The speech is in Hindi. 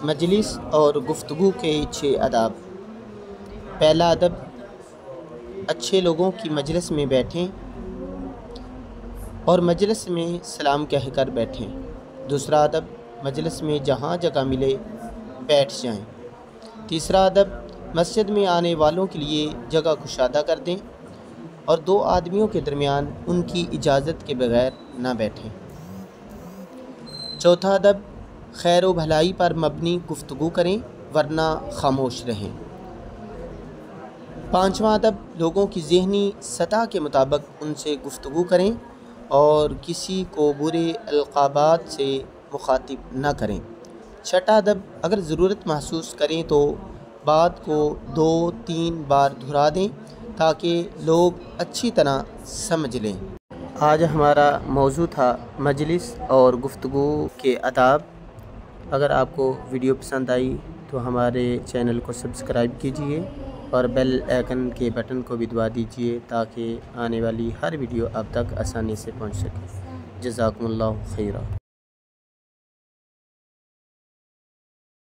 मजलिस और गुफ्तगू के 6 आदाब। पहला अदब, अच्छे लोगों की मजलिस में बैठें और मजलिस में सलाम कहकर बैठें। दूसरा अदब, मजलिस में जहाँ जगह मिले बैठ जाएं। तीसरा अदब, मस्जिद में आने वालों के लिए जगह कुशादा कर दें और 2 आदमियों के दरमियान उनकी इजाज़त के बगैर ना बैठें। चौथा अदब, खैर व भलाई पर मबनी गुफ्तगू करें वरना खामोश रहें। पाँचवा अदब, लोगों की ज़हनी सतह के मुताबिक उनसे गुफ्तगू करें और किसी को बुरे अलक़ाबात से मुखातिब न करें। छठा अदब, अगर ज़रूरत महसूस करें तो बात को 2-3 बार दोहरा दें ताकि लोग अच्छी तरह समझ लें। आज हमारा मौजू था मजलिस और गुफ्तगू के आदाब। अगर आपको वीडियो पसंद आई तो हमारे चैनल को सब्सक्राइब कीजिए और बेल आइकन के बटन को भी दबा दीजिए ताकि आने वाली हर वीडियो आप तक आसानी से पहुंच सके। जज़ाकुमुल्लाहु खैरा।